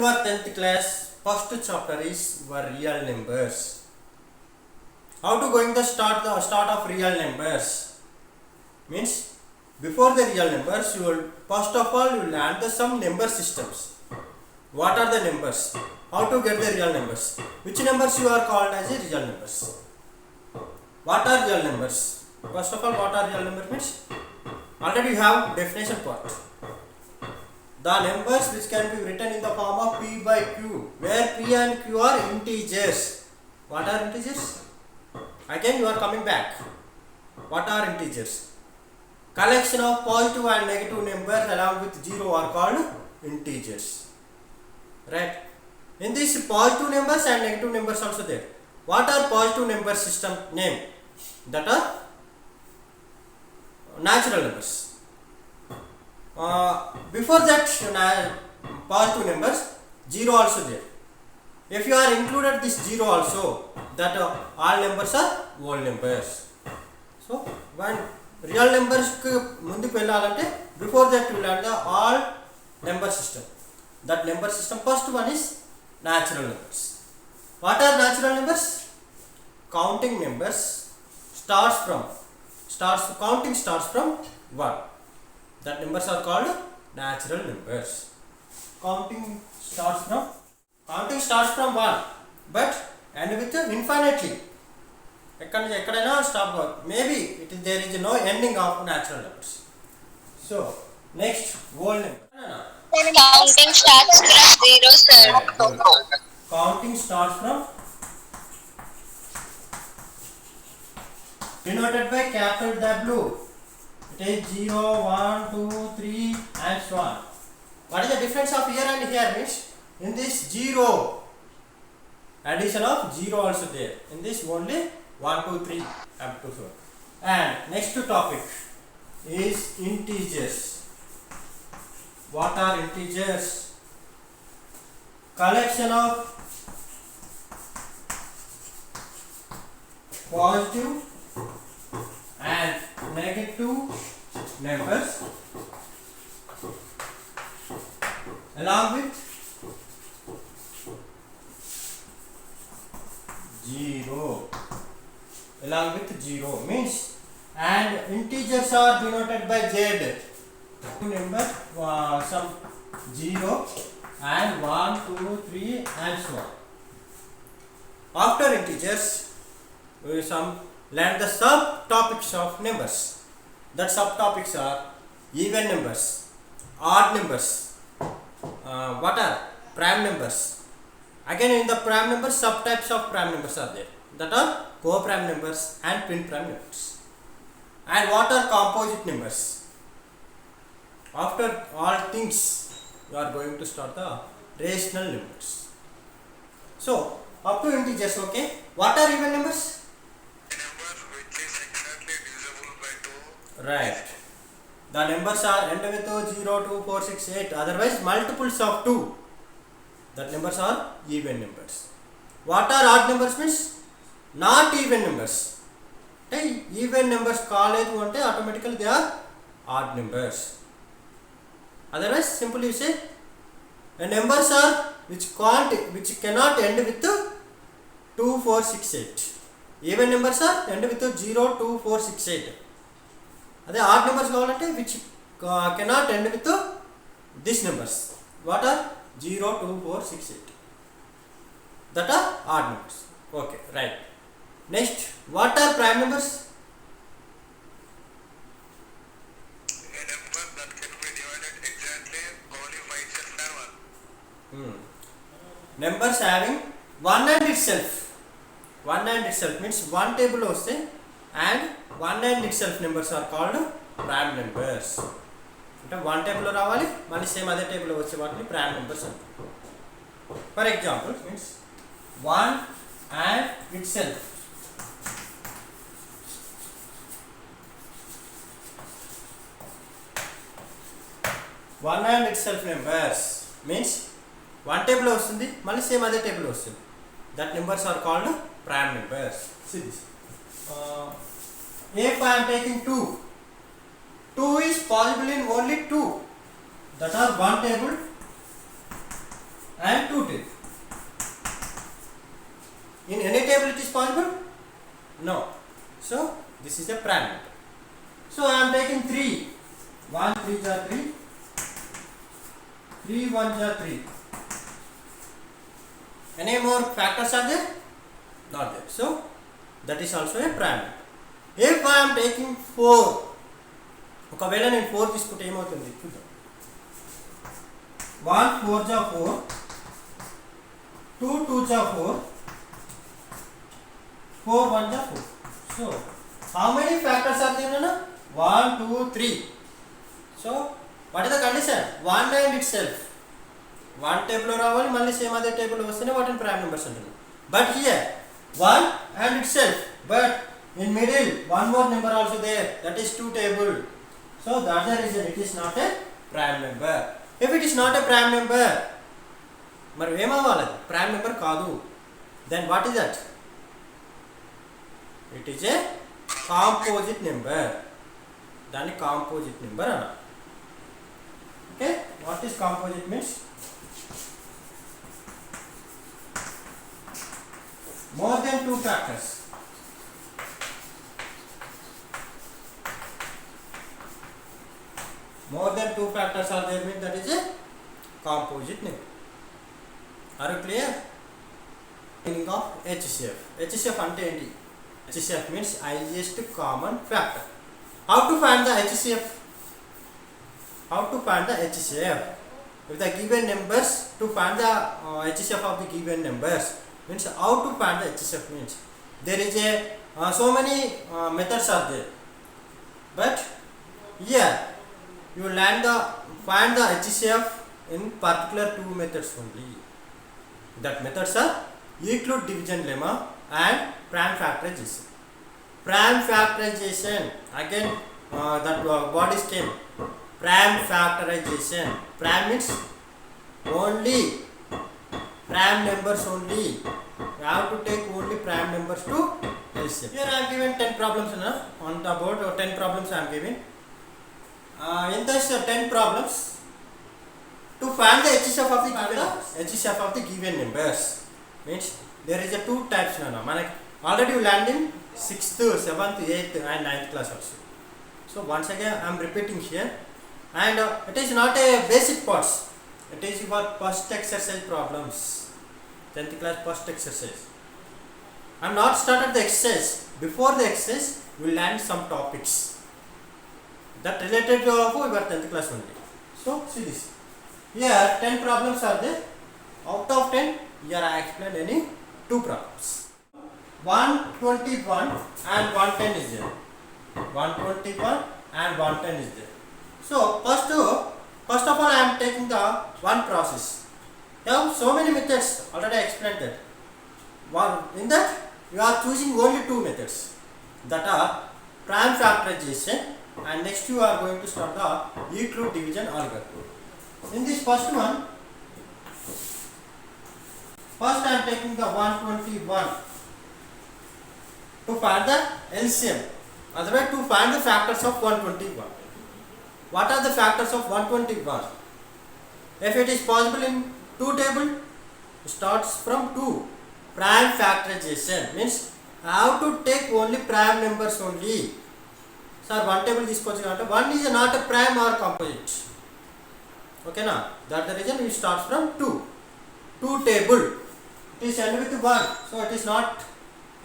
Your 10th class first chapter is your real numbers. How to going the start of real numbers means before the real numbers you will first of all you learn the some number systems. What are the numbers? How to get the real numbers? Which numbers you are called as a real numbers? What are real numbers? First of all, what are real numbers means already you have definition part. The numbers which can be written in the form of p by q, where p and q are integers. What are integers? Again you are coming back. What are integers? Collection of positive and negative numbers along with 0 are called integers. Right? In these positive numbers and negative numbers also there. What are positive number system name? That are natural numbers. Before that positive numbers 0 also there. If you are included this 0 also, that all numbers are whole numbers. So when real numbers munduku vellalante, before that you learn the all number system. That number system first one is natural numbers. What are natural numbers? Counting numbers counting starts from 1. That numbers are called natural numbers. Counting starts from 1 but end with infinitely. Ekkadaina stop. Maybe there is no ending of natural numbers. So next whole number. Counting starts from 0, sir. Counting starts from denoted by capital W. It is 0, 1, 2, 3 and so on. What is the difference of here and here means in this 0 addition of 0 also there. In this only 1, 2, 3 up to so. And next topic is integers. What are integers? Collection of positive and negative numbers along with 0 means, and integers are denoted by Z. Number some 0 and 1, 2, 3 and so on. After integers we some learn the subtopics of numbers. That subtopics are even numbers, odd numbers, what are prime numbers. Again in the prime numbers, subtypes of prime numbers are there. That are co-prime numbers and twin prime numbers. And what are composite numbers? After all things you are going to start the rational numbers. So up to integers, okay. What are even numbers? Right. The numbers are end with 0, 2, 4, 6, 8. Otherwise multiples of 2. That numbers are even numbers. What are odd numbers means? Not even numbers. Even numbers కాలేదు అంటే automatically they are odd numbers. Otherwise simply you say numbers are which cannot end with 2, 4, 6, 8. Even numbers are end with 0, 2, 4, 6, 8. అదే odd numbers కావాలంటే which cannot end with this numbers. What are 0, 2, 4, 6, 8. That are odd numbers. Okay right. Next what are prime numbers? Numbers having one and itself. One and itself means one table వస్తే and one and itself numbers are called prime numbers. అంటే one టేబుల్లో రావాలి మళ్ళీ same అదే టేబుల్లో వచ్చే వాటిని prime numbers అంటారు. For example means 1 and itself. One and itself numbers means one టేబుల్లో వస్తుంది మళ్ళీ సేమ్ అదే టేబుల్లో వస్తుంది. That numbers are called prime numbers. See this. If I am taking 2 is possible in only 2. That are one table and 2 table. In any table it is possible? No. So this is a prime number. So I am taking 3. 1 3 are 3. 3 1 are 3. Any more factors are there? Not there. So that is also a prime number. If I am taking 4, ఒకవేళ నేను 4 తీసుకుంటే ఏమవుతుంది చూద్దాం. 1 4 जा 4, 2 2 जा 4, 4 1 जा 4. So how many factors are there? 1 2 3. So what is the condition? 1 and itself. 1 table రావాలి మళ్ళీ సేమ్ అదే టేబుల్ వస్తేనే వాటిని ప్రైమ్ నెంబర్స్ అంటున్నాం. But here 1 and itself, but in middle one more number also there, that is 2 table. So that's the reason it is not a prime number. If it is not a prime number, మరి ఏమవ్వాలి? Prime number కాదు. Then what is that? It is a composite number. దాన్ని composite number అన్నారు. Okay, what is composite means? More than 2 factors. More than 2 factors are there, means that is a composite number. Are you clear? Meaning of HCF. HCF ante enti? HCF means highest common factor. How to find the HCF? How to find the HCF? If the given numbers, to find the HCF of the given numbers, means how to find the HCF means there is a so many methods are there, but here you find the HCF in particular 2 methods only. That methods are Euclid division lemma and prime factorization. Prime factorization, again that word is came, prime factorization. Prime means only prime numbers only. You have to take only prime numbers to LCM. Here I am given 10 problems on the board, or 10 problems I am giving. In this 10 problems, to find the HCF of the given numbers, means there is a 2 types now. Already you learned in 6th, 7th, 8th and 9th class also. So once again I am repeating here, and it is not a basic parts. It is your first exercise problems, 10th class first exercise. I am not started the exercise. Before the exercise, we learn some topics that related to your 10th class only. So see this. Here 10 problems are there. Out of 10, here I explained any 2 problems. 121 and 110 is there. 121 and 110 is there. So first of all I am taking the one process. Now so many methods, already I explained that. In that you are choosing only 2 methods, that are prime factorization, and next you are going to start the Euclid division algorithm. In this first one, first I am taking the 121 to find the LCM, otherwise to find the factors of 121. What are the factors of 121? If it is possible in 2 table, starts from 2. Prime factorization means I have to take only prime numbers only. Sir, 1 table తీసుకోవచ్చు అంటే 1 is not a prime or composite. Okay na? That's the reason we start from 2. 2 table. It is end with 1, so it is not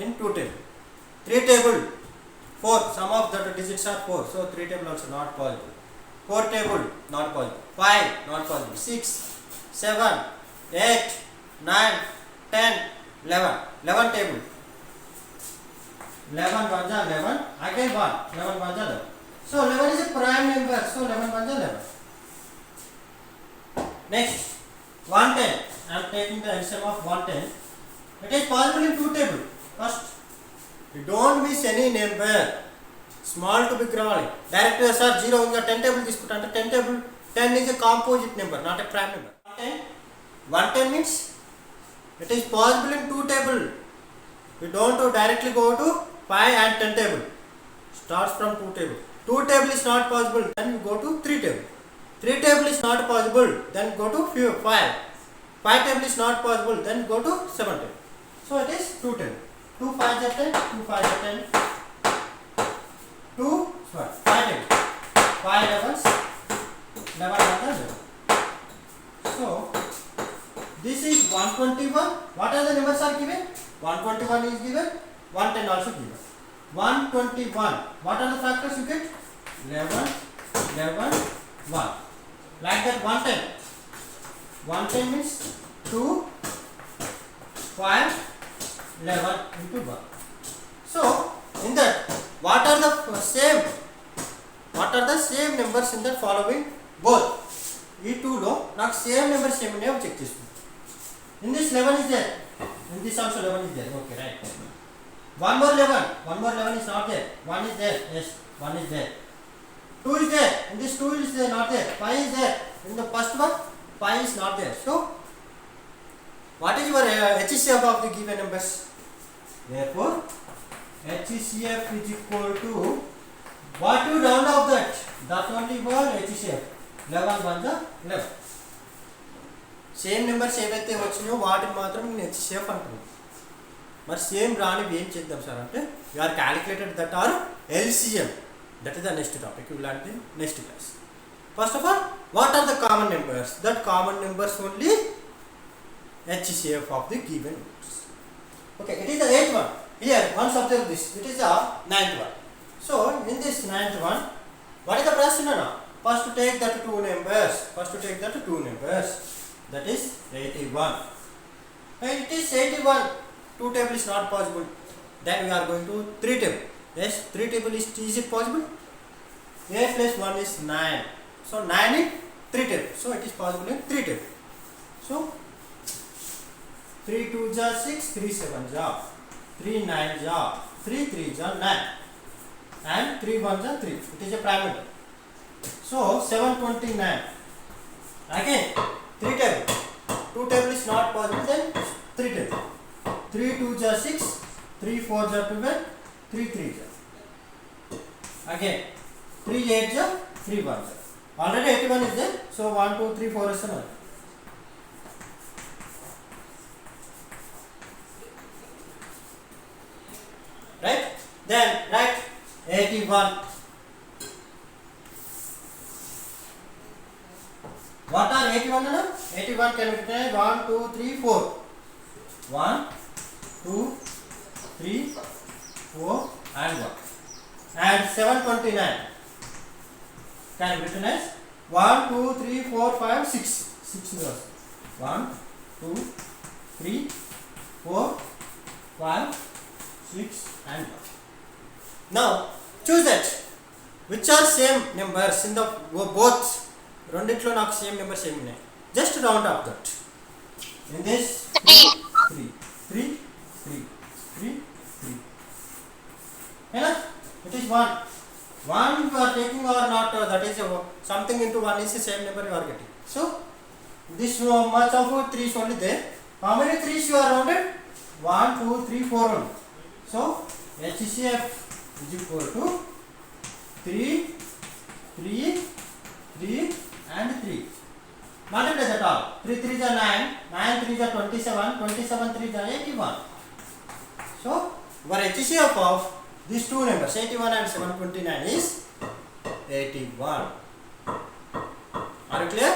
in 2 table. 3 table, 4. Some of the digits are 4, so 3 table also not possible. 4 table, not possible. 5, not possible. 6, 7, 8, 9, 10, 11. 11 table. 11 1 is 11. Again 1. 11 1 is 11. So 11 is a prime number. So 11 1 is 11. Next, 110. I am taking the LCM of 110. It is possible in 2 table. First, you don't miss any number. Small to big రావాలి. Direct sir 0 ఇంకా 10 table తీసుకుంటా 10 table, 10 is a composite number, not a prime number. 110 means it is possible in 2 table. You don't directly go to 5 and 10 table. Starts from 2 table. 2 table is not possible, then you go to 3 table. 3 table is not possible, then go to 5. 5 table is not possible, then go to 7 table. So it is 2 table. 2 5s are 10, 2 5s are 10, 2 5 table. 5 11s, 11 11. So this is 121. What are the numbers are given? 121 is given, 110 also given. 121. What are the factors you get? 11, 11, 1. Like that 110. 110 means 2, 5, 11 into 1. So in that, what are the same numbers in the following both? ఈ 2 లో నాకు same numbers ఏమన్నాయో check చేసుకుంటాను. In this 11 is there. In this also 11 is there. Okay, right. One more 11 is not there. 1 is there. Yes, 1 is there. 2 is there. In this 2 is there, not there. 5 is there. In the first one, 5 is not there. So what is your HCF of the given numbers? Therefore HCF is equal to what you round off that? That only for HCF. 11 1 the 11. Same numbers ఏవైతే వచ్చినాయో వాటిని మాత్రం నేను HCF అంటున్నాను. మరి same రానివి ఏం చేద్దాం sir అంటే you are calculated that are LCM. That is the next topic. You will learn in next class. First of all what are the common numbers? That common numbers only HCF of the given numbers. Okay, it is the 8th one. Here, once observe this. It is the 9th one. So in this 9th one, what is the process now? First to take that two numbers. That is 81. And it is 81. 2 table is not possible. Then we are going to 3 table. Yes, 3 table is it possible? 8 plus 1 is 9. So 9 in 3 table. So it is possible in 3 table. So 3 2 ja 6, 3 7 ja, 3 9 ja, 3 3 ja 9, and 3 1 ja 3. It is a prime number. So 729. Again 3 table. 2 table is not possible, then 3 table. 3 2 ja 6, 3 4 ja 12, 3 3 ja. Again 3 8 ja, 3 1 ja. Already 81 is there. So 1 2 3 4 is 7. Right? Then write 81. What are 81 now? 81 can be written 1 2 3 4. 1 2 3 4 and 1. And 729 can be written as 1 2 3 4 5 6. 6 zeros. 1 2 3 4 5 6 and 1. Now choose that which are same numbers in the both. రెండిట్లో నాకు same numbers ఏమి ఉన్నాయి. Just round of that. In this 3 3 3 3 3 3. Enough? It is 1. 1 you are taking or not, that is something into 1 is the same number you are getting. So this much of 3 is only there. How many 3s you are rounded? 1 2 3 4 only. So HCF is equal to 3 3 3 and 3. Multiply that all. 3 3 is 9, 9 3 is 27, 27 3 is 81. So our HCF of these two numbers 81 and 729 is 81. Are you clear?